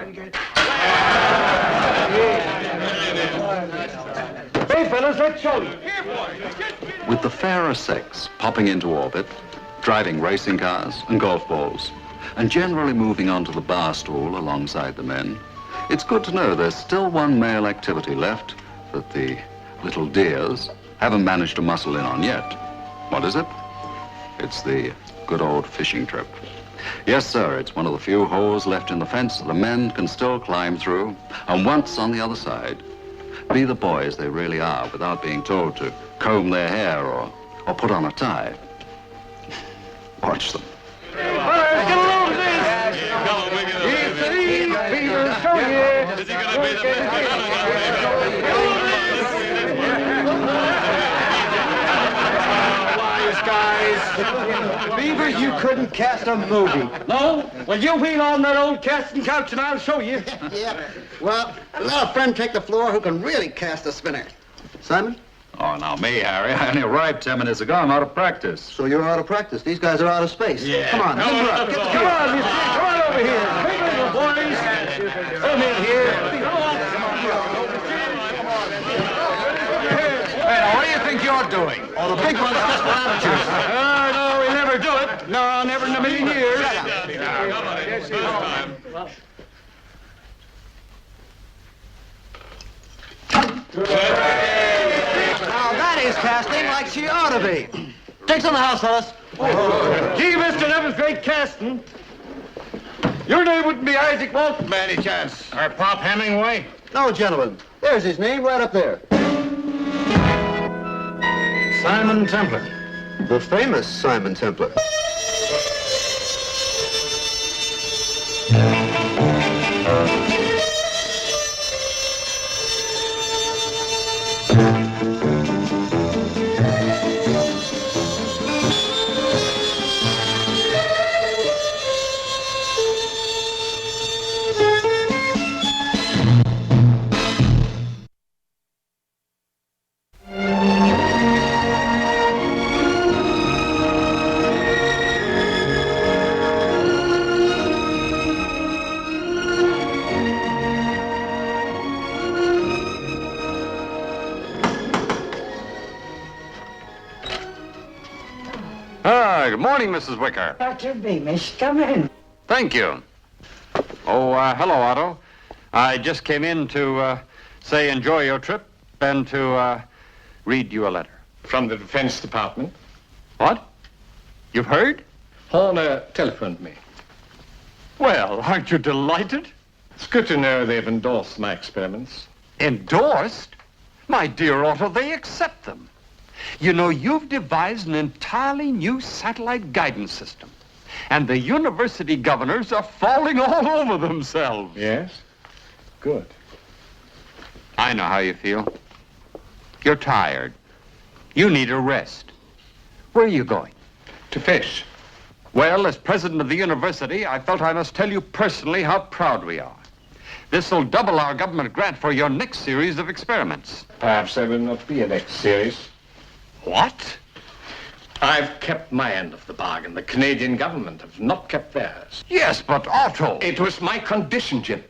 Hey, fellas, let's show you. With the fairer sex popping into orbit, driving racing cars and golf balls, and generally moving onto the bar stool alongside the men, it's good to know there's still one male activity left that the little dears haven't managed to muscle in on yet. What is it? It's the good old fishing trip. Yes, sir, it's one of the few holes left in the fence that the men can still climb through, and once on the other side, be the boys they really are without being told to comb their hair or put on a tie. Watch them. Beaver, you couldn't cast a movie. No? Well, you wheel on that old casting couch and I'll show you. Yeah. Well, let a friend take the floor who can really cast a spinner. Simon? Oh, now me, Harry. I only arrived 10 minutes ago. I'm out of practice. So you're out of practice. These guys are out of space. Yeah. Come on, Come on, mister. Come on over here. Big little boys. Come in here. Hey, now, what do you think you're doing? Oh, the big one's just for attitude. No, we'll never do it. No, never in a million years. Now, that is casting like she ought to be. Takes on the house, fellas. Gee, Mr. Neville's great casting. Your name wouldn't be Isaac Walton by any chance. Or Pop Hemingway? No, gentlemen. There's his name right up there. Simon Templar. The famous Simon Templar. Good morning, Mrs. Wicker. Dr. Beamish, come in. Thank you. Oh, hello, Otto. I just came in to say enjoy your trip and to read you a letter. From the Defense Department. What? You've heard? Horner telephoned me. Well, aren't you delighted? It's good to know they've endorsed my experiments. Endorsed? My dear Otto, they accept them. You know, you've devised an entirely new satellite guidance system. And the university governors are falling all over themselves. Yes? Good. I know how you feel. You're tired. You need a rest. Where are you going? To fish. Well, as president of the university, I felt I must tell you personally how proud we are. This will double our government grant for your next series of experiments. Perhaps there will not be a next series. What? I've kept my end of the bargain. The Canadian government have not kept theirs. Yes, but Otto... It was my condition, Jim.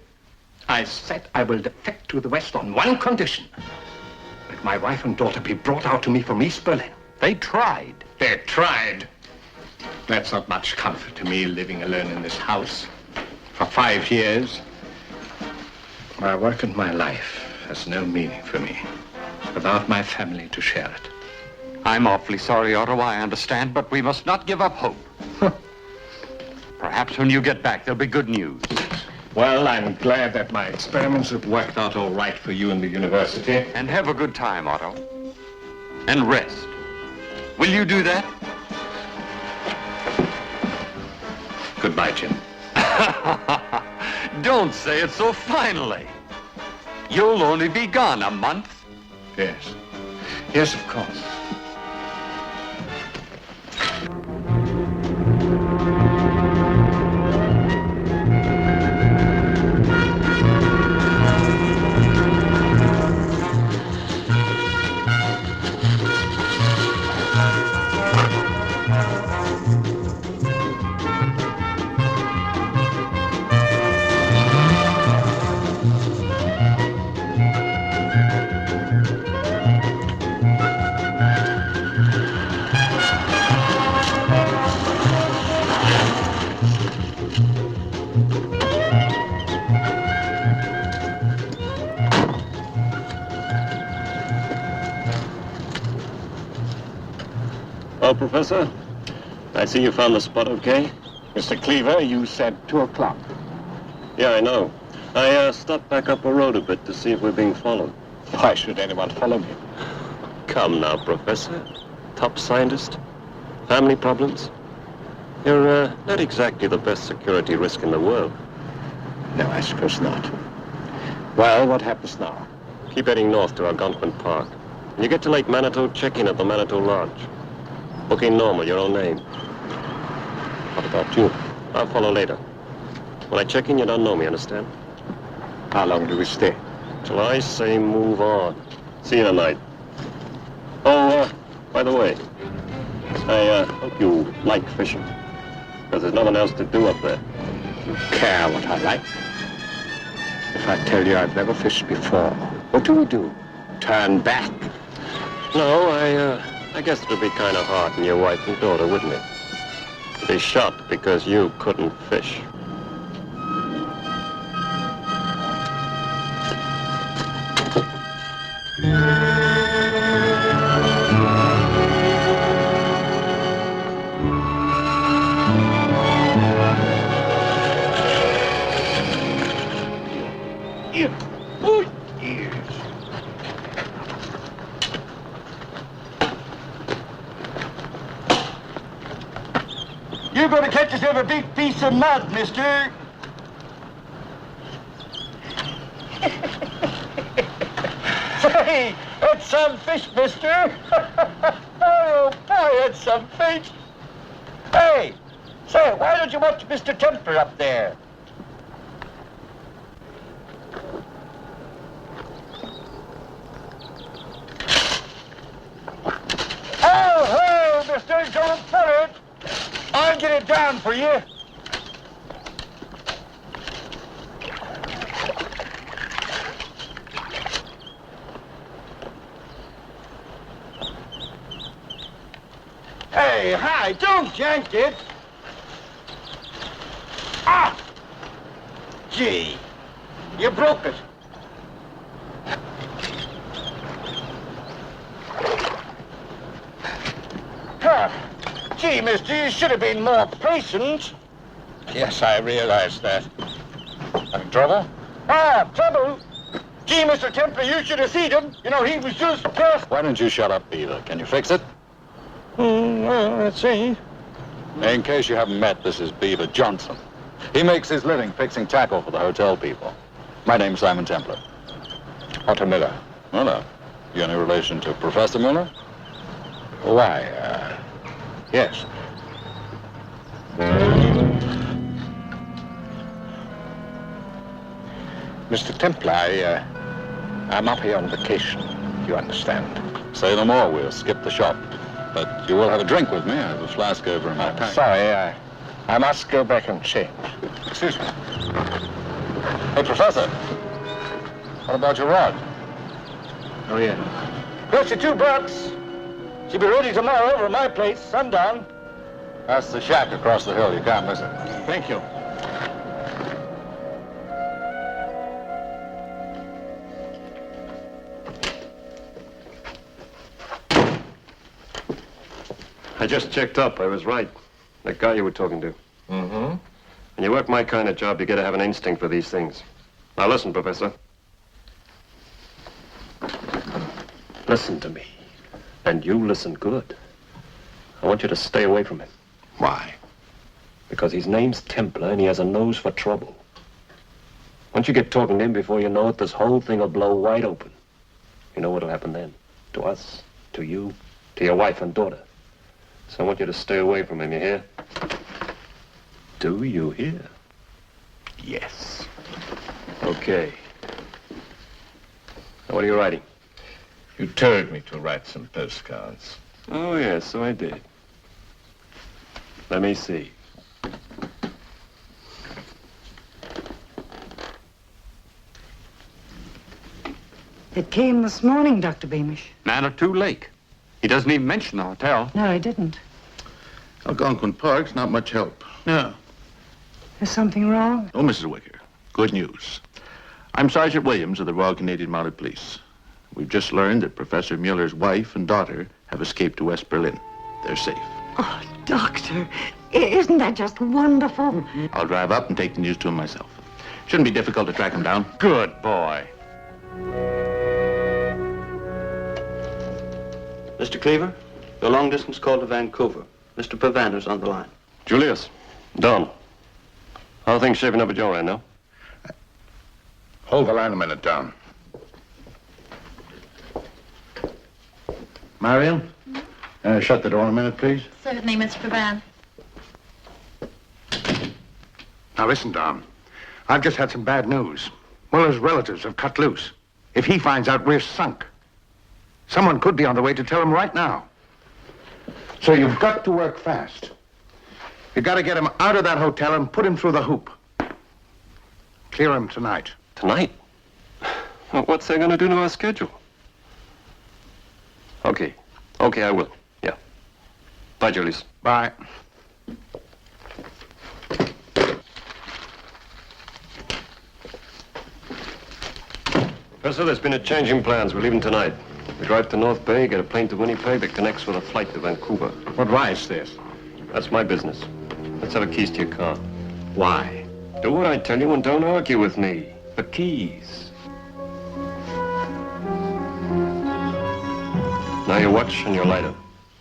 I said I will defect to the West on one condition. That my wife and daughter be brought out to me from East Berlin. They tried. They tried. That's not much comfort to me, living alone in this house for 5 years. My work and my life has no meaning for me without my family to share it. I'm awfully sorry, Otto, I understand, but we must not give up hope. Perhaps when you get back, there'll be good news. Well, I'm glad that my experiments have worked out all right for you in the university. And have a good time, Otto. And rest. Will you do that? Goodbye, Jim. Don't say it so finally. You'll only be gone a month. Yes. Yes, of course. Well, Professor, I see you found the spot okay. Mr. Cleaver, you said 2 o'clock. Yeah, I know. I stopped back up the road a bit to see if we're being followed. Why should anyone follow me? Come now, Professor. Top scientist. Family problems. You're not exactly the best security risk in the world. No, I suppose not. Well, what happens now? Keep heading north to Algonquin Park. When you get to Lake Manitou, check in at the Manitou Lodge. Booking normal, your own name. What about you? I'll follow later. When I check in, you don't know me, understand? How long do we stay? Till I say move on. See you tonight. Oh, by the way, I hope you like fishing. Because there's nothing else to do up there. You care what I like? If I tell you I've never fished before, what do we do? Turn back? No, I guess it would be kind of hard on your wife and daughter, wouldn't it? To be shot because you couldn't fish. You're going to catch yourself a big piece of mud, mister. Say, that's some fish, mister. Oh, boy, that's some fish. Hey, say, why don't you watch Mr. Templar up there? Oh, mister, don't put it. I'll get it down for you. Hey, hi, don't yank it. Ah! Gee, you broke it. Huh. Gee, mister, you should have been more patient. Yes, I realize that. Having trouble? Ah, trouble? Gee, Mr. Templar, you should have seen him. You know, he was just past... Why don't you shut up, Beaver? Can you fix it? Well, let's see. In case you haven't met, this is Beaver Johnson. He makes his living fixing tackle for the hotel people. My name's Simon Templar. Otto Miller. Miller? You any relation to Professor Miller? Why, yes. Mr. Templar, I'm up here on vacation, you understand. Say no more, we'll skip the shop. But you will have a drink with me. I have a flask over in my tank. Sorry, I must go back and change. Excuse me. Hey, Professor. What about your rod? Oh, yeah. Cost you $2. She'll be ready tomorrow over at my place, sundown. That's the shack across the hill. You can't miss it. Thank you. I just checked up. I was right. That guy you were talking to. Mm-hmm. When you work my kind of job, you gotta have an instinct for these things. Now listen, Professor. Listen to me. And you listen good. I want you to stay away from him. Why? Because his name's Templar and he has a nose for trouble. Once you get talking to him, before you know it, this whole thing will blow wide open. You know what'll happen then? To us, to you, to your wife and daughter. So I want you to stay away from him, you hear? Do you hear? Yes. Okay. Now, what are you writing? You told me to write some postcards. Oh, yes, so I did. Let me see. It came this morning, Dr. Beamish. Manitou Lake. He doesn't even mention the hotel. No, I didn't. Algonquin Park's not much help. No. Is something wrong? Oh, Mrs. Wicker, good news. I'm Sergeant Williams of the Royal Canadian Mounted Police. We've just learned that Professor Mueller's wife and daughter have escaped to West Berlin. they're safe. Oh, Doctor, isn't that just wonderful? I'll drive up and take the news to him myself. Shouldn't be difficult to track him down. Good boy. Mr. Cleaver, the long-distance call to Vancouver. Mr. Pavaner's on the line. Julius, Don, how are things shaping up at your end now? Hold the line a minute, Don. Marion, shut the door a minute, please. Certainly, Mr. Pavan. Now listen, Don. I've just had some bad news. Muller's relatives have cut loose. If he finds out, we're sunk. Someone could be on the way to tell him right now. So you've got to work fast. You've got to get him out of that hotel and put him through the hoop. Clear him tonight. Tonight? Well, what's that going to do to our schedule? Okay, I will. Yeah. Bye, Julius. Bye. Professor, there's been a change in plans. We're leaving tonight. We drive to North Bay, get a plane to Winnipeg that connects with a flight to Vancouver. What ride's this? That's my business. Let's have the keys to your car. Why? Do what I tell you and don't argue with me. The keys. Now your watch and your lighter.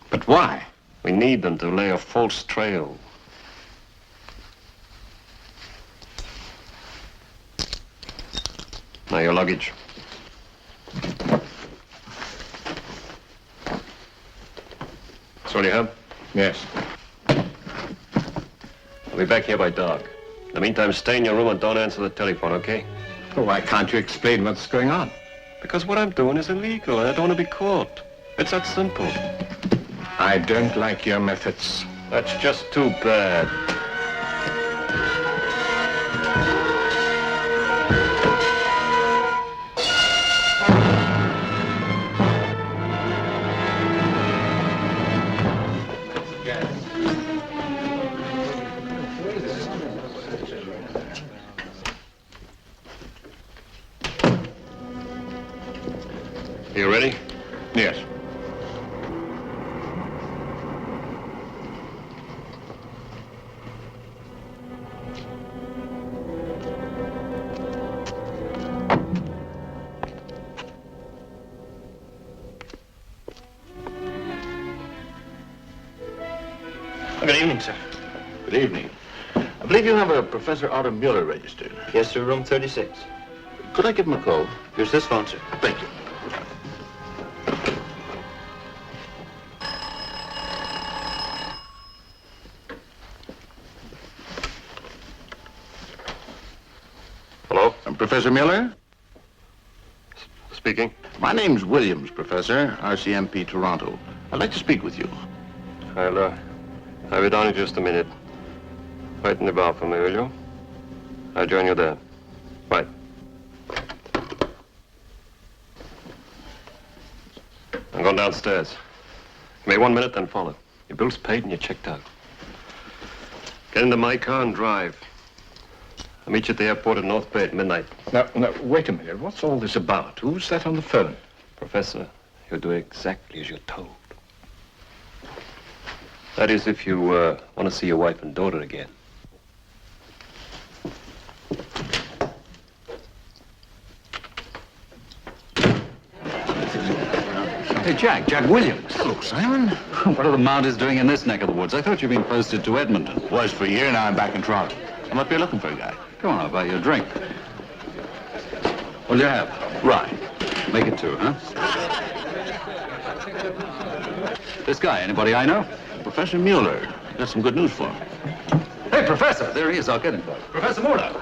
But why? We need them to lay a false trail. Now your luggage. That's all you have? Yes. I'll be back here by dark. In the meantime, stay in your room and don't answer the telephone, okay? Well, why can't you explain what's going on? Because what I'm doing is illegal and I don't want to be caught. It's that simple. I don't like your methods. That's just too bad. You ready? Yes. Good evening, sir. Good evening. I believe you have a Professor Otto Mueller registered. Yes, sir, room 36. Could I give him a call? Here's this phone, sir. Thank you. Hello? Professor Mueller? Speaking. My name's Williams, Professor, RCMP Toronto. I'd like to speak with you. I'll have you down in just a minute. Wait in the bar for me, will you? I'll join you there. Right. I'm going downstairs. Give me 1 minute, then follow. Your bill's paid and you're checked out. Get into my car and drive. I'll meet you at the airport at North Bay at midnight. Now, wait a minute. What's all this about? Who's that on the phone? Professor, you'll do exactly as you're told. That is, if you want to see your wife and daughter again. Hey, Jack Williams. Hello, Simon. What are the Mounties doing in this neck of the woods? I thought you'd been posted to Edmonton. Was for a year, now I'm back in Toronto. I'm up here looking for a guy. Come on, I'll buy you a drink. What'll you have? Rye. Make it two, huh? This guy, anybody I know? Professor Mueller. Got some good news for him. Hey, Professor! There he is. I'll get him for you. Professor Mueller!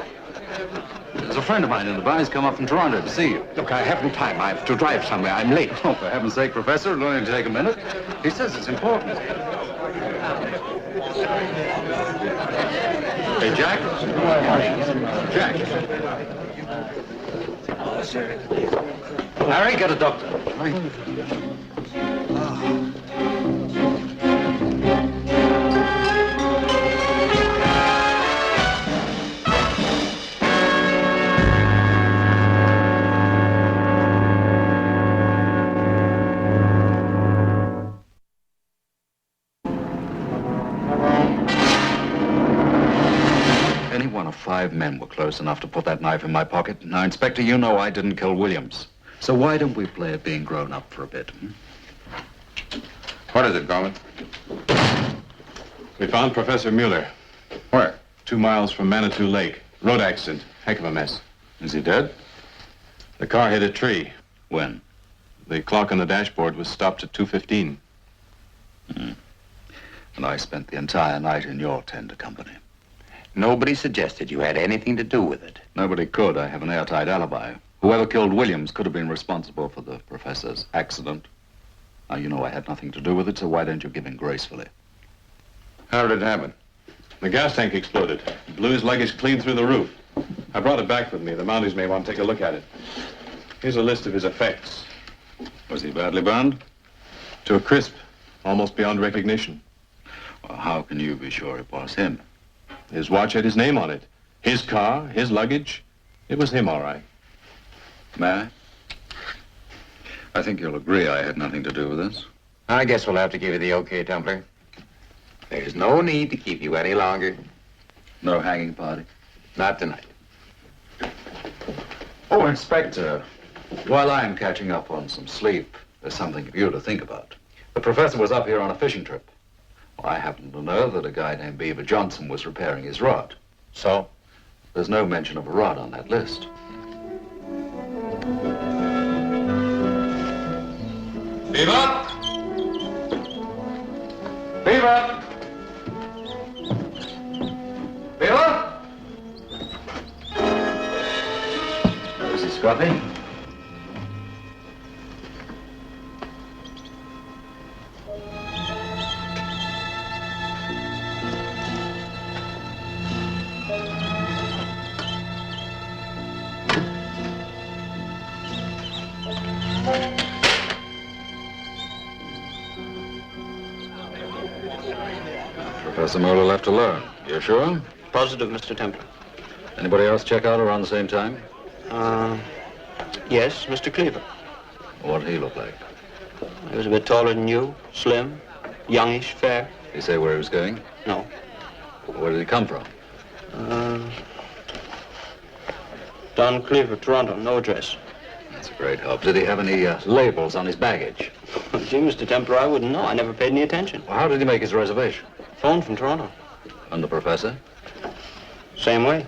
There's a friend of mine in the bar. He's come up from Toronto to see you. Look, I haven't time. I have to drive somewhere. I'm late. Oh, for heaven's sake, Professor, it'll only take a minute. He says it's important. Hey, Jack? Jack. Harry, get a doctor. one of 5 men were close enough to put that knife in my pocket. Now, Inspector, you know I didn't kill Williams. So why don't we play at being grown up for a bit? What is it, Gorman? We found Professor Mueller. Where? 2 miles from Manitou Lake. Road accident. Heck of a mess. Is he dead? The car hit a tree. When? The clock on the dashboard was stopped at 2:15. And I spent the entire night in your tender company. Nobody suggested you had anything to do with it. Nobody could. I have an airtight alibi. Whoever killed Williams could have been responsible for the professor's accident. Now, you know I had nothing to do with it, so why don't you give in gracefully? How did it happen? The gas tank exploded. It blew his luggage clean through the roof. I brought it back with me. The Mounties may want to take a look at it. Here's a list of his effects. Was he badly burned? To a crisp, almost beyond recognition. Well, how can you be sure it was him? His watch had his name on it. His car, his luggage. It was him, all right. May I? I think you'll agree I had nothing to do with this. I guess we'll have to give you the okay, Templar. There's no need to keep you any longer. No hanging party? Not tonight. Oh, Inspector, while I'm catching up on some sleep, there's something for you to think about. The professor was up here on a fishing trip. Well, I happen to know that a guy named Beaver Johnson was repairing his rod. So? There's no mention of a rod on that list. Beaver! Beaver! Beaver! Is he Scruffy? Professor Mueller left alone. You sure? Positive, Mr. Templar. Anybody else check out around the same time? Yes, Mr. Cleaver. What did he look like? He was a bit taller than you, slim, youngish, fair. Did he say where he was going? No. Where did he come from? Don Cleaver, Toronto, no address. That's a great help. Did he have any labels on his baggage? Gee, Mr. Templar, I wouldn't know. I never paid any attention. Well, how did he make his reservation? Phone from Toronto. And the professor? Same way.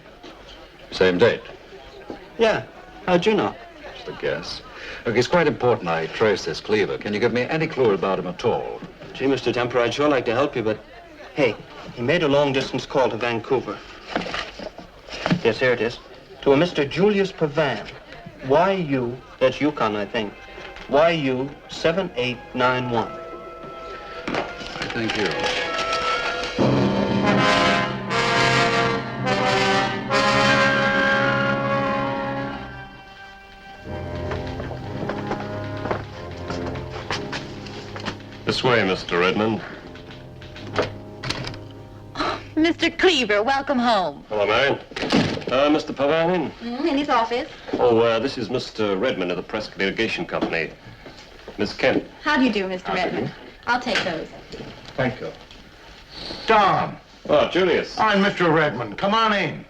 Same date? Yeah. How'd you know? Just a guess. Look, it's quite important I trace this Cleaver. Can you give me any clue about him at all? Gee, Mr. Templar, I'd sure like to help you, but... Hey, he made a long-distance call to Vancouver. Yes, here it is. To a Mr. Julius Pavan. YU, that's Yukon, I think. YU 7891. Thank you. This way, Mr. Redmond. Mr. Cleaver, welcome home. Hello, Marion. Mr. Pavan in? In his office. Oh, this is Mr. Redmond of the Press Communication Company. Miss Kent. How do you do, Mr. Redmond? I'll take those. Thank you. Tom. Oh, Julius. I'm Mr. Redmond. Come on in.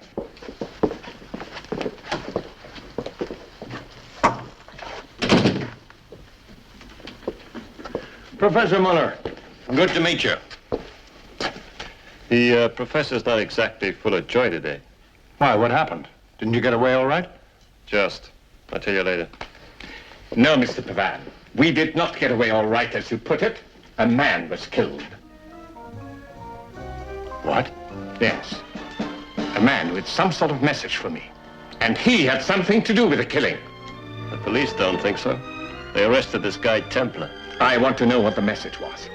Professor Mueller, good to meet you. The professor's not exactly full of joy today. Why, what happened? Didn't you get away all right? Just. I'll tell you later. No, Mr. Pavan. We did not get away all right, as you put it. A man was killed. What? Yes. A man with some sort of message for me. And he had something to do with the killing. The police don't think so. They arrested this guy Templar. I want to know what the message was.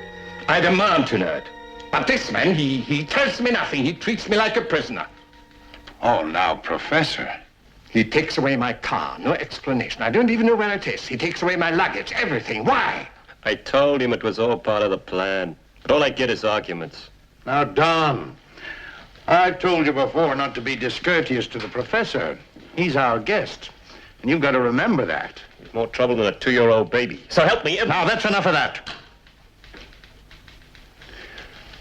I demand to know it. But this man, he tells me nothing. He treats me like a prisoner. Oh, now, Professor. He takes away my car. No explanation. I don't even know where it is. He takes away my luggage, everything. Why? I told him it was all part of the plan. But all I get is arguments. Now, Don, I told you before not to be discourteous to the professor. He's our guest. And you've got to remember that. He's more trouble than a 2-year-old baby. So help me. Now, that's enough of that.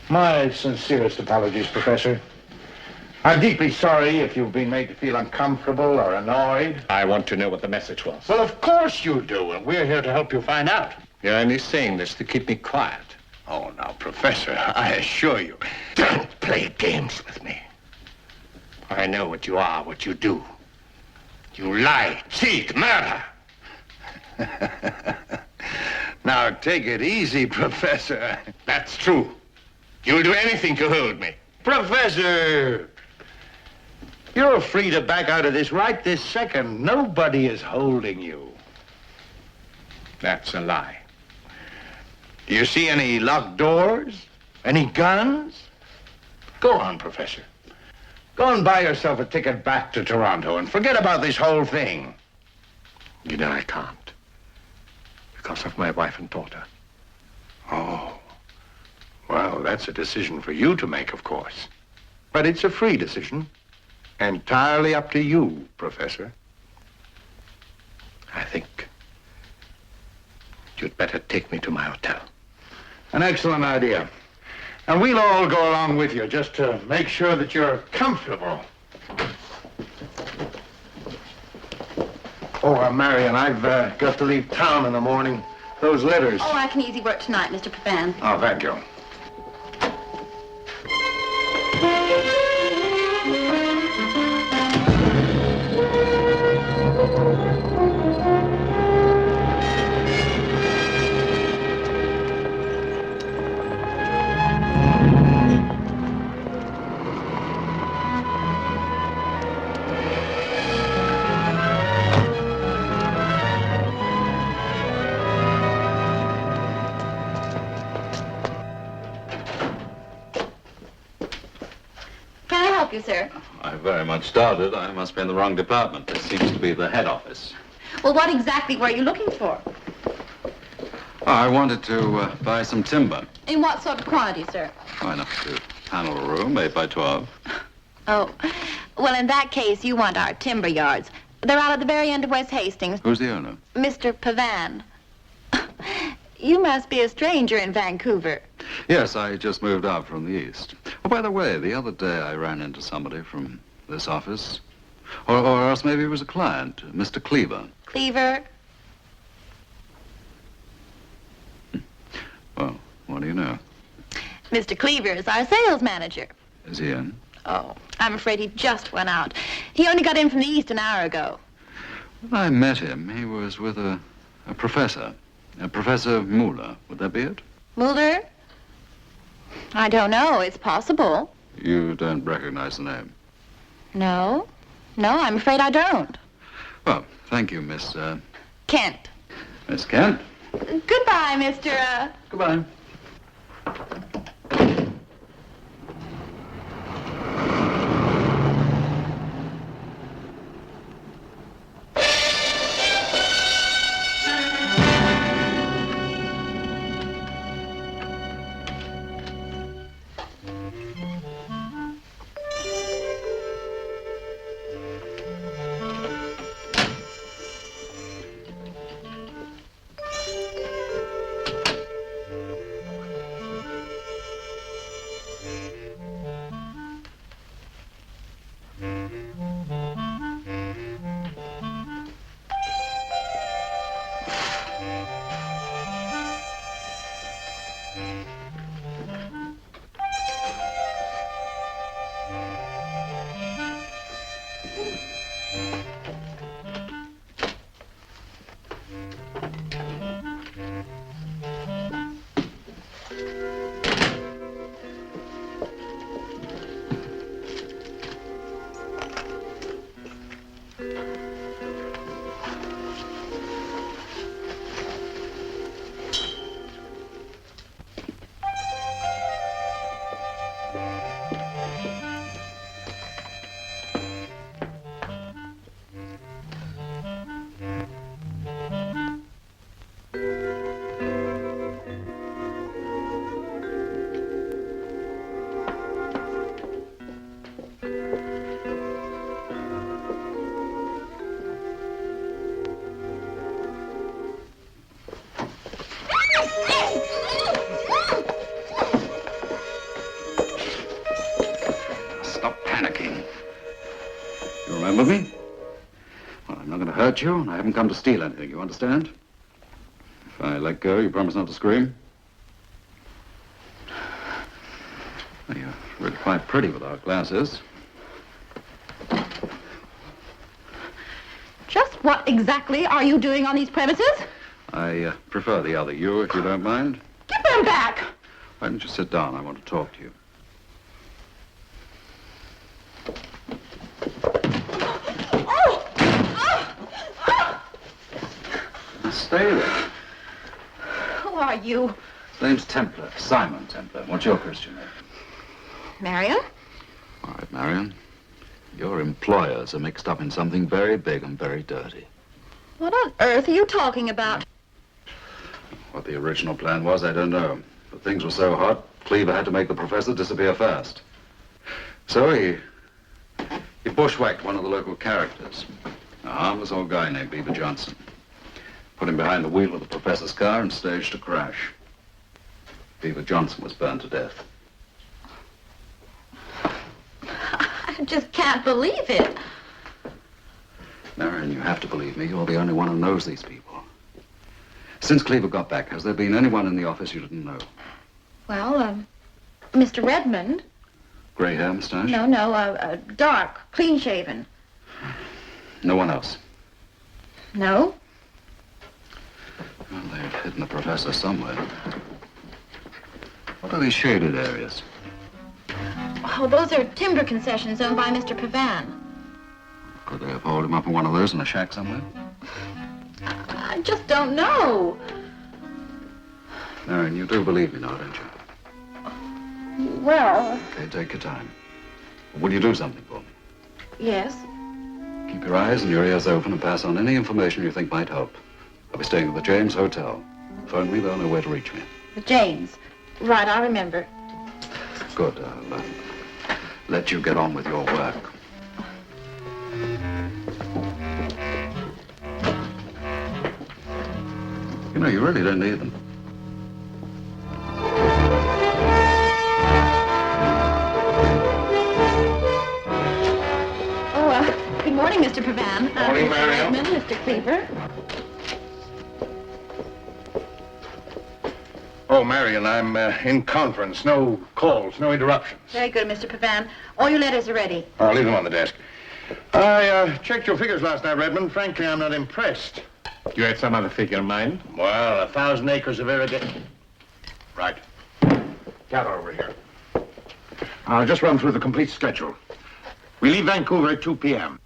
My sincerest apologies, Professor. I'm deeply sorry if you've been made to feel uncomfortable or annoyed. I want to know what the message was. Well, of course you do, and we're here to help you find out. You're only saying this to keep me quiet. Oh, now, Professor, I assure you, don't play games with me. I know what you are, what you do. You lie, cheat, murder. Now, take it easy, Professor. That's true. You'll do anything to hold me. Professor! You're free to back out of this right this second. Nobody is holding you. That's a lie. Do you see any locked doors? Any guns? Go on, Professor. Go and buy yourself a ticket back to Toronto and forget about this whole thing. You know I can't. Because of my wife and daughter. Oh. Well, that's a decision for you to make, of course. But it's a free decision. Entirely up to you, Professor. I think you'd better take me to my hotel. An excellent idea. And we'll all go along with you just to make sure that you're comfortable. Oh, Marion, I've got to leave town in the morning. Those letters. Oh, I can easily work tonight, Mr. Pavan. Oh, thank you. You, sir. I very much doubt it. I must be in the wrong department. This seems to be the head office. Well, what exactly were you looking for? I wanted to buy some timber. In what sort of quantity, sir? Why not to panel a room, 8 by 12. Oh, well, in that case, you want our timber yards. They're out at the very end of West Hastings. Who's the owner? Mr. Pavan. You must be a stranger in Vancouver. Yes, I just moved out from the east. Oh, by the way, the other day I ran into somebody from this office. Or else maybe it was a client, Mr. Cleaver. Cleaver? Well, what do you know? Mr. Cleaver is our sales manager. Is he in? Oh, I'm afraid he just went out. He only got in from the east an hour ago. When I met him, he was with a professor. Professor Muller. Would that be it? Muller? I don't know. It's possible. You don't recognize the name? No. No, I'm afraid I don't. Well, thank you, Miss... Kent. Miss Kent. Goodbye, Mr. Goodbye. You remember me? Well, I'm not going to hurt you, and I haven't come to steal anything, you understand? If I let go, you promise not to scream? Well, you're really quite pretty without glasses. Just what exactly are you doing on these premises? I prefer the other you, if you don't mind. Give them back! Why don't you sit down? I want to talk to you. Stay there. Who are you? His name's Templar, Simon Templar. What's your Christian name? Marion? All right, Marion. Your employers are mixed up in something very big and very dirty. What on earth are you talking about? What the original plan was, I don't know. But things were so hot, Cleaver had to make the professor disappear fast. So he bushwhacked one of the local characters, a harmless old guy named Beaver Johnson. Put him behind the wheel of the professor's car and staged a crash. Beaver Johnson was burned to death. I just can't believe it. Marion, you have to believe me. You're the only one who knows these people. Since Cleaver got back, has there been anyone in the office you didn't know? Well, Mr. Redmond. Gray hair, mustache? No, dark, clean-shaven. No one else? No. Well, they've hidden the professor somewhere. What are these shaded areas? Oh, those are timber concessions owned by Mr. Pavan. Could they have hauled him up in one of those in a shack somewhere? I just don't know. Marion, you do believe me now, don't you? Well, Okay, take your time. Will you do something for me? yes. Keep your eyes and your ears open and pass on any information you think might help. I'll be staying at the James Hotel. Phone me, they'll know where to reach me. The James. Right, I remember. Good. I'll let you get on with your work. You know, you really don't need them. Oh, good morning, Mr. Pavan. Morning, Mr. Marion. Redmond, Mr. Cleaver. Oh, Marion, I'm in conference. No calls, no interruptions. Very good, Mr. Pavan. All your letters are ready. I'll leave them on the desk. I checked your figures last night, Redmond. Frankly, I'm not impressed. You had some other figure in mind? Well, 1,000 acres of irrigation. Right. Gather over here. I'll just run through the complete schedule. We leave Vancouver at 2 p.m.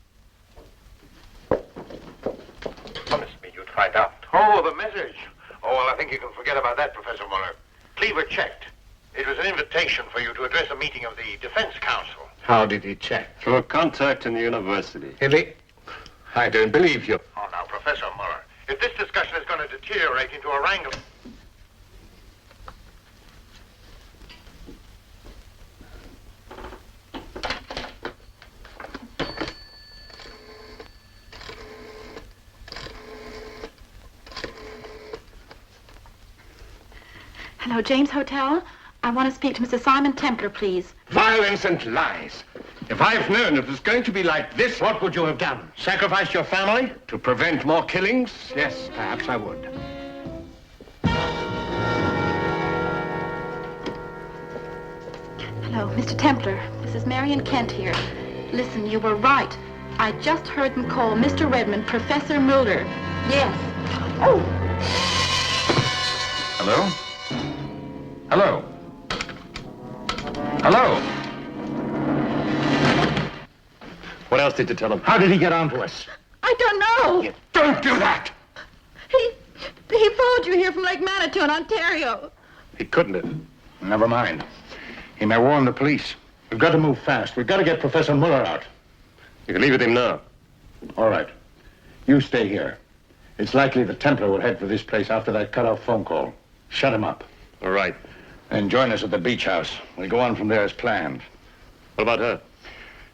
Promised me you'd find out. Oh, the message. Oh, well, I think you can forget about that, Professor Muller. Cleaver checked. It was an invitation for you to address a meeting of the Defense Council. How did he check? Through a contact in the university. Hilly, I don't believe you. Oh, now, Professor Muller, if this discussion is going to deteriorate into a wrangle... Hello, James Hotel. I want to speak to Mr. Simon Templar, please. Violence and lies. If I've known it was going to be like this, what would you have done? Sacrificed your family to prevent more killings? Yes, perhaps I would. Hello, Mr. Templar. This is Marion Kent here. Listen, you were right. I just heard them call Mr. Redmond Professor Mulder. Yes. Oh! Hello? Hello? Hello? What else did you tell him? How did he get on to us? I don't know. You don't do that! He followed you here from Lake Manitou in Ontario. He couldn't have. Never mind. He may warn the police. We've got to move fast. We've got to get Professor Muller out. You can leave with him now. All right. You stay here. It's likely the Templar will head for this place after that cut-off phone call. Shut him up. All right. And join us at the beach house. We'll go on from there as planned. What about her?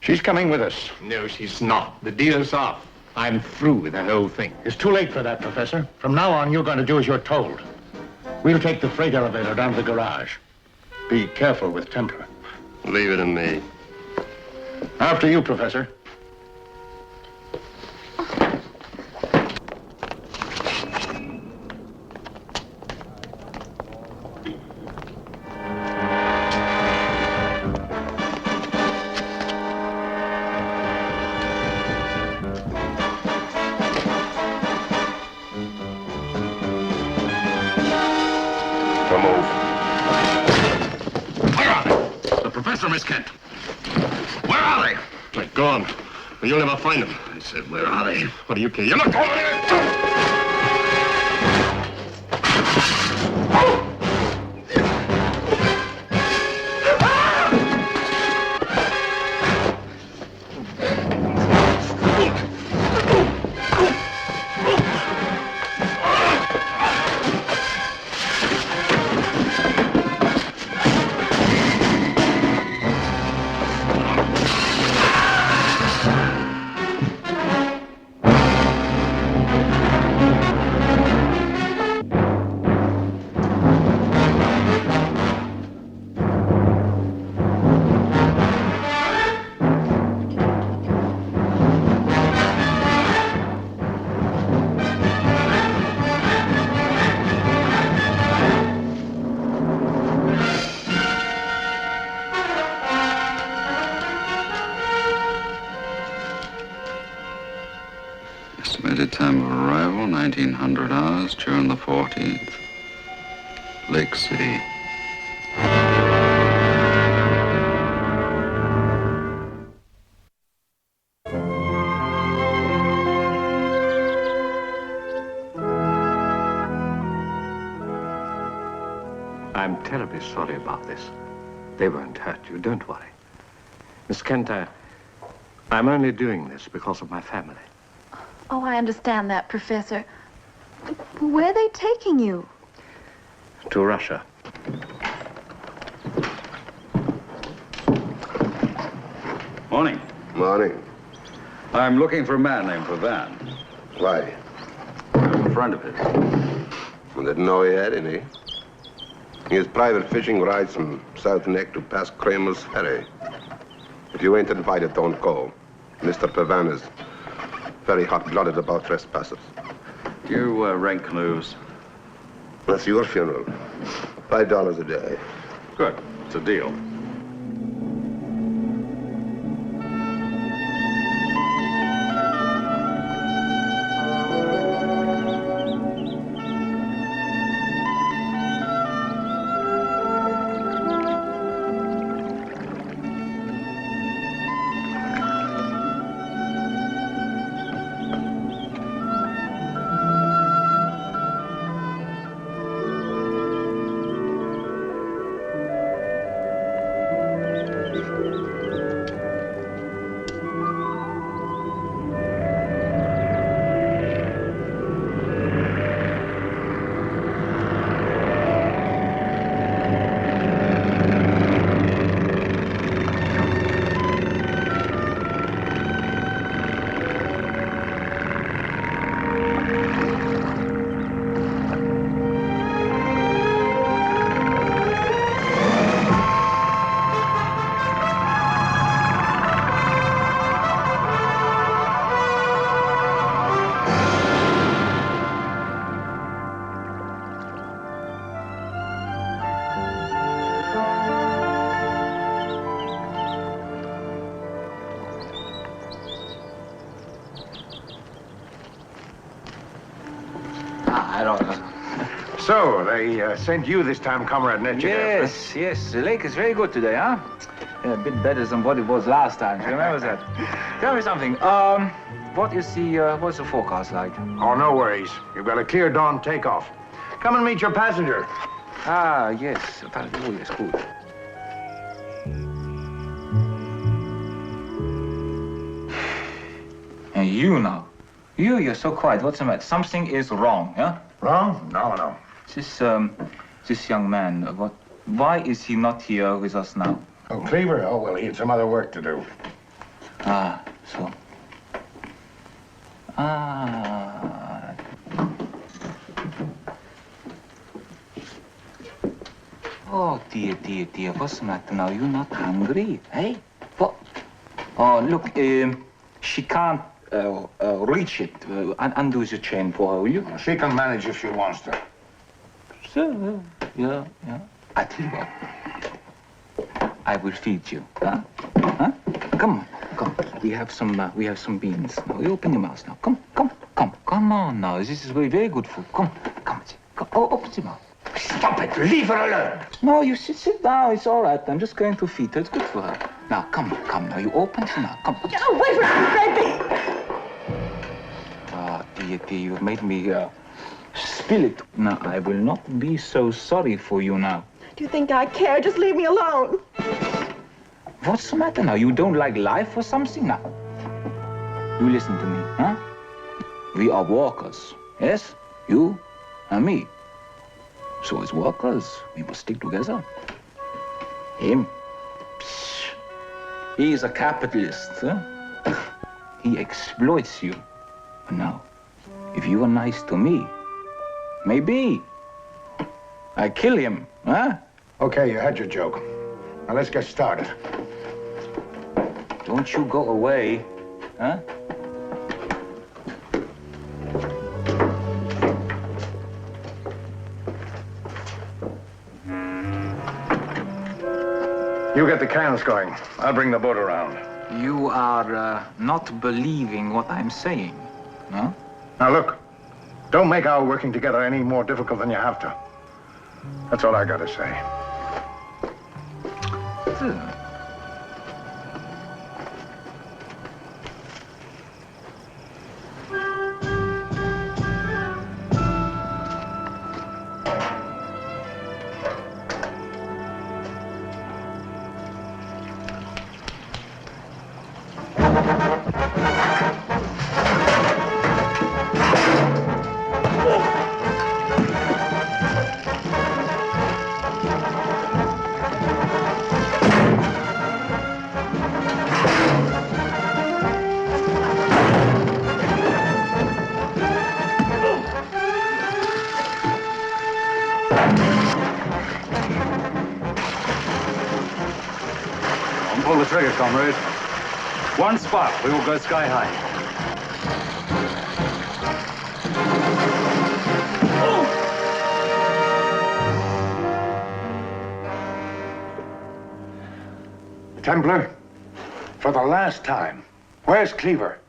She's coming with us. No, she's not. The deal's off. I'm through with that whole thing. It's too late for that, Professor. From now on, you're going to do as you're told. We'll take the freight elevator down to the garage. Be careful with Templar. Leave it to me. After you, Professor. Miss Kent. Where are they? They're gone. You'll never find them. I said, where are they? What do you care? You're not going anywhere. Estimated time of arrival, 1900 hours, June the 14th. Lake City. I'm terribly sorry about this. They won't hurt you, don't worry. Miss Kent, I'm only doing this because of my family. Oh, I understand that, Professor. Where are they taking you? To Russia. Morning. Morning. I'm looking for a man named Pavan. Why? I'm a friend of his. I didn't know he had any. He has private fishing rights from South Neck to past Kramer's Ferry. If you ain't invited, don't go. Mr. Pavan is very hot-blooded about trespassers. You rent canoes? That's your funeral. $5 a day. Good. It's a deal. I don't know. So, they sent you this time, Comrade Netchik. Yes, yes. The lake is very good today, huh? Yeah, a bit better than what it was last time. Do you remember that? Tell me something. What's the forecast like? Oh, no worries. You've got a clear dawn takeoff. Come and meet your passenger. Ah, yes. Oh, yes, good. And you now. You're so quiet. What's the matter? Something is wrong, yeah? Wrong? No, no. This young man, why is he not here with us now? Oh, Cleaver? Oh, well, he had some other work to do. Ah, so. Ah. Oh, dear, what's the matter now? You're not hungry, eh? What? Oh, look, she can't reach it. Undo the chain for her, will you? She can manage if she wants to. So, yeah. I tell you what. I will feed you, huh? Huh? Come on. We have some beans. Now, you open your mouth now. Come on now. This is very, very good food. Come. Oh, open your mouth. Stop it. Leave her alone. No, you sit down. It's all right. I'm just going to feed her. It's good for her. Now, come now. You open it now. Come. Get away from me, baby! Ah, dear, you've made me spill it. Now, I will not be so sorry for you now. Do you think I care? Just leave me alone. What's the matter now? You don't like life or something now? You listen to me, huh? We are workers, yes? You and me. So as workers, we must stick together. Him, he is a capitalist, huh? He exploits you. But now, if you are nice to me, maybe I kill him, huh? Okay, you had your joke. Now let's get started. Don't you go away, huh? You get the cans going. I'll bring the boat around. You are not believing what I'm saying, no? Now look, don't make our working together any more difficult than you have to. That's all I gotta say. Pull the trigger, comrade. One spark, we will go sky high. Templar, for the last time, where's Cleaver?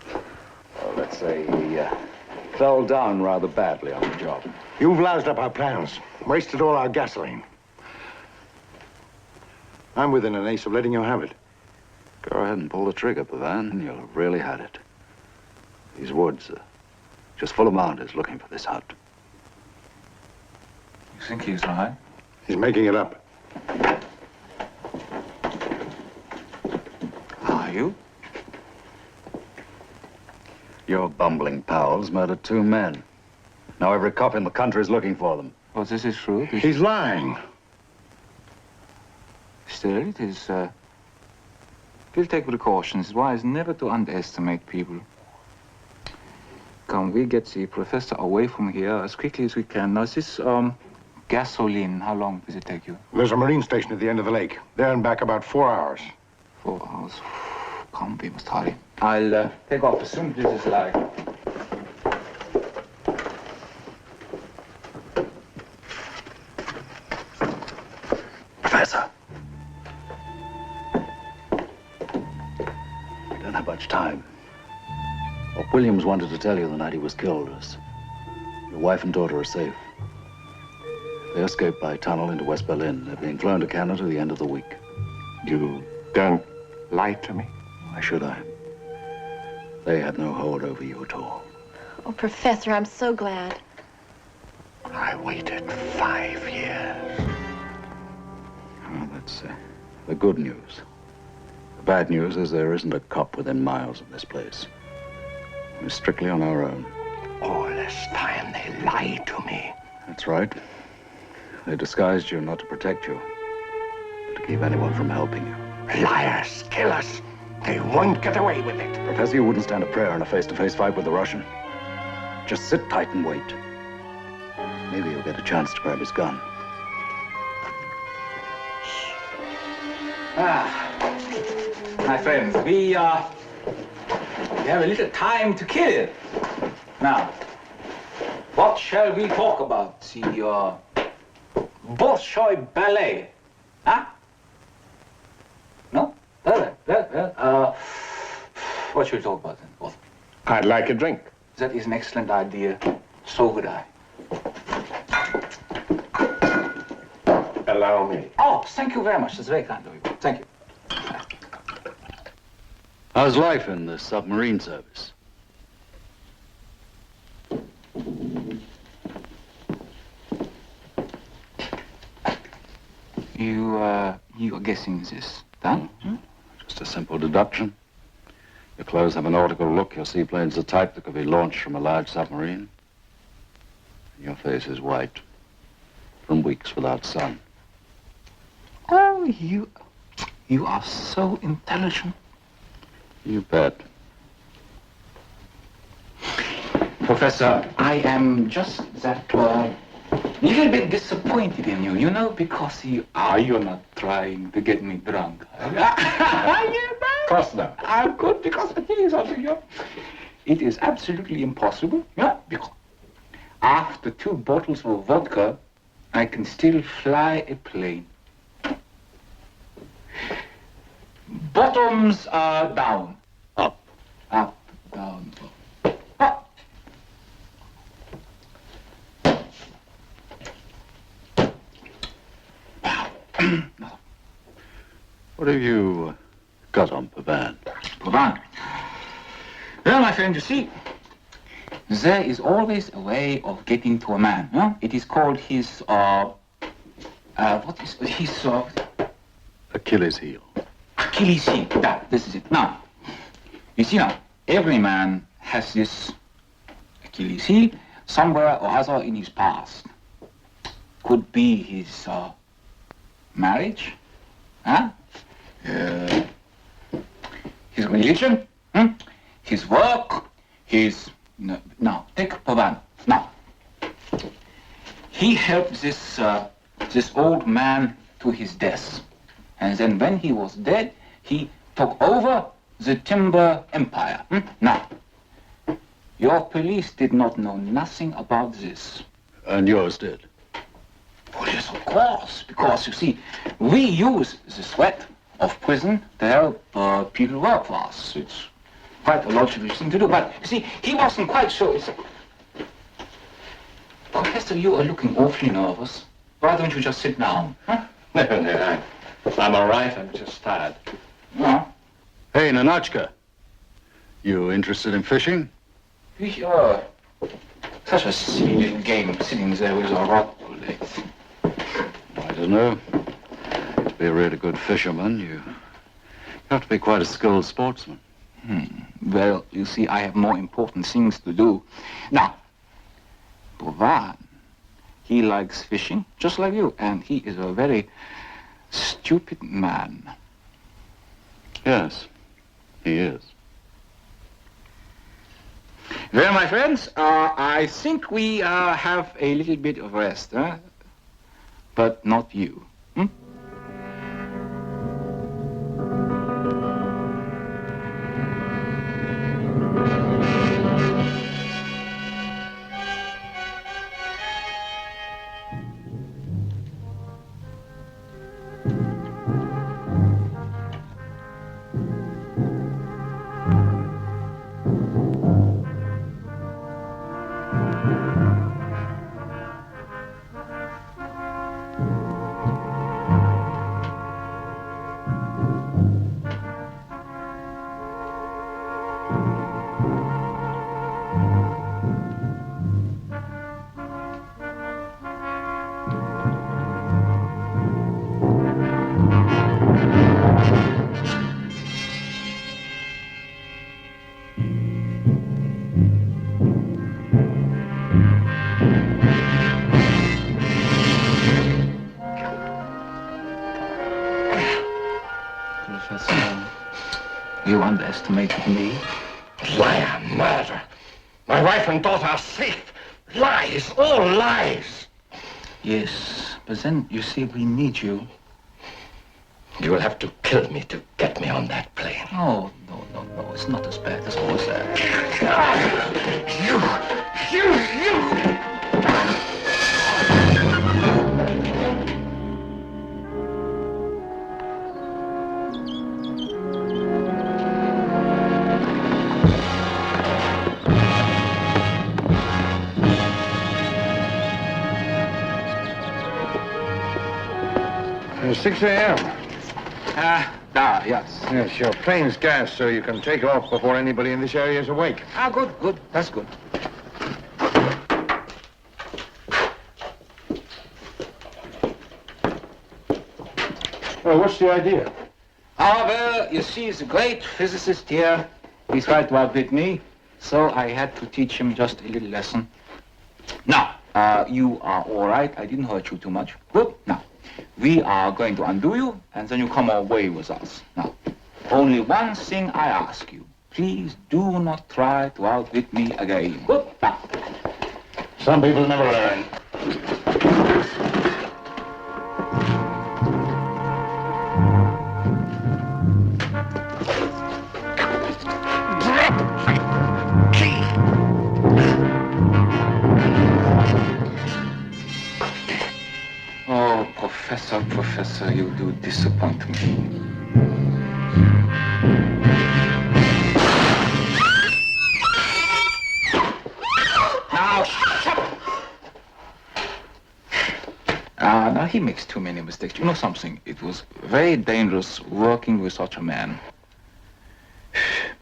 Well, let's say he fell down rather badly on the job. You've loused up our plans, wasted all our gasoline. I'm within an ace of letting you have it. Go ahead and pull the trigger, Pavan, and you'll have really had it. These woods are just full of mountains looking for this hut. You think he's right? He's making it up. Are you? Your bumbling pals murdered 2 men. Now every cop in the country is looking for them. Oh, this is true? He's lying. Still, it is, we'll take precautions. It's wise never to underestimate people. Come, we get the professor away from here as quickly as we can. Now, is this, gasoline, how long does it take you? There's a marine station at the end of the lake. There and back about 4 hours. 4 hours. Come, we must hurry. I'll, take off as soon as this is light. Professor! Don't have much time. What Williams wanted to tell you the night he was killed was your wife and daughter are safe. They escaped by tunnel into West Berlin. They're being flown to Canada at the end of the week. You don't lie to me. Why should I? They had no hold over you at all. Oh, Professor, I'm so glad. I waited 5 years. Well, that's the good news. The bad news is there isn't a cop within miles of this place. We're strictly on our own. All this time they lied to me. That's right. They disguised you not to protect you, but to keep anyone from helping you. Liars, killers. They won't get away with it. Professor, you wouldn't stand a prayer in a face-to-face fight with the Russian. Just sit tight and wait. Maybe you'll get a chance to grab his gun. My friends, we have a little time to kill. Now, what shall we talk about? The, Bolshoi Ballet, huh? No? Well, what should we talk about then? What? I'd like a drink. That is an excellent idea. So would I. allow me. Oh, thank you very much. That's very kind of you. Thank you. How's life in the submarine service? You are guessing this, Dan? Just a simple deduction. Your clothes have a nautical look, your seaplane's the type that could be launched from a large submarine. And your face is white from weeks without sun. Oh, you are so intelligent. You bet. Professor, I am just that little bit disappointed in you, you know, because you're not trying to get me drunk. Of course not. I'm good, because I tell you something, yeah. It is absolutely impossible, yeah, because after 2 bottles of vodka, I can still fly a plane. Bottoms are down. Up. Up, down, up. What have you got on Pavan? Pavan? Well, my friend, you see, there is always a way of getting to a man. Huh? It is called his, what is his, Achilles heel. Achilles heel. Yeah, this is it. Now, you see now, every man has this Achilles heel somewhere or other in his past. Could be his marriage, huh? His religion, his work, his... No, now, take Pavan. Now, he helped this old man to his death. And then when he was dead, he took over the timber empire. Now, your police did not know nothing about this. And yours did? Oh, yes, of course, because, you see, we use the sweat of prison to help people work for us. It's quite a logical thing to do, but, you see, he wasn't quite sure. Professor, you are looking awfully nervous. Why don't you just sit down? Huh? No, I'm all right. I'm just tired. No. Hey, Nanochka, you interested in fishing? You're such a silly little game, sitting there with a rod pulled legs. I don't know. To be a really good fisherman, you have to be quite a skilled sportsman. Well, you see, I have more important things to do. Now, Pavan, he likes fishing, just like you, and he is a very stupid man. Yes, he is. Well, my friends, I think we have a little bit of rest, huh? But not you. You underestimated me. Liar, murderer. My wife and daughter are safe. Lies, all lies. Yes, but then, you see, we need you. You will have to kill me to get me on that plane. Oh, no, it's not as bad as all that. You! 6 a.m. Yes. Yes, your plane's gas, so you can take off before anybody in this area is awake. Good. That's good. Well, what's the idea? Well, you see, he's a great physicist here. He tried to outwit me, so I had to teach him just a little lesson. Now, you are all right. I didn't hurt you too much. Good. Now, we are going to undo you, and then you come away with us. Now, only one thing I ask you. Please do not try to outwit me again. Good. Now. Some people never learn. Oh, Professor, you do disappoint me. Now, shut up! Now he makes too many mistakes. You know something? It was very dangerous working with such a man.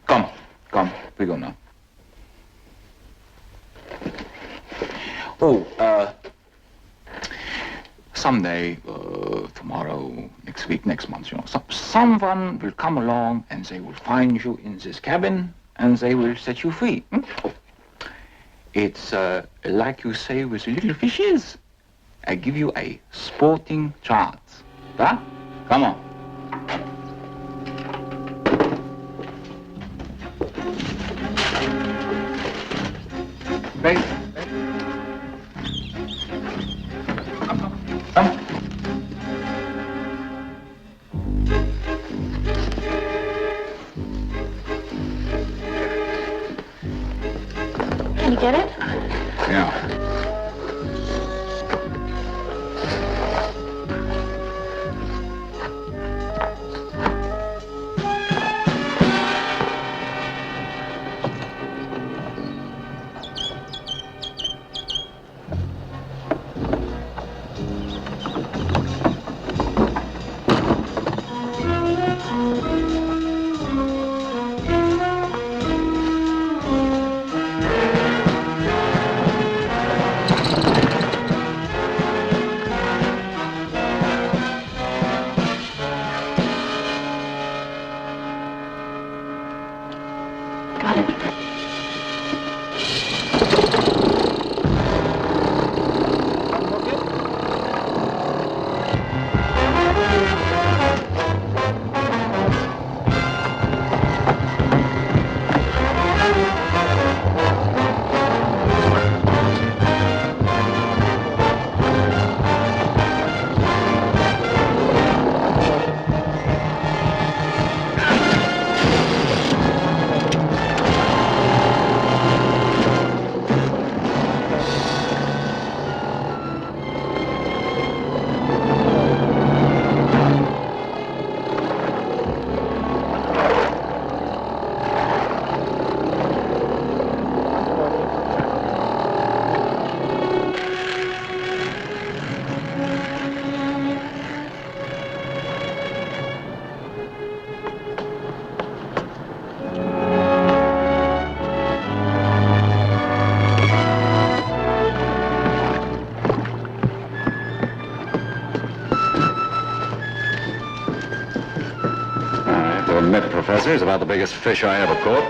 Come, we go now. Oh, someday, tomorrow, next week, next month, you know, someone will come along and they will find you in this cabin and they will set you free. Oh. It's like you say with little fishes. I give you a sporting chance. Huh? Come on. Right. Come. Can you get it? Yeah. Admit, Professor, he's about the biggest fish I ever caught.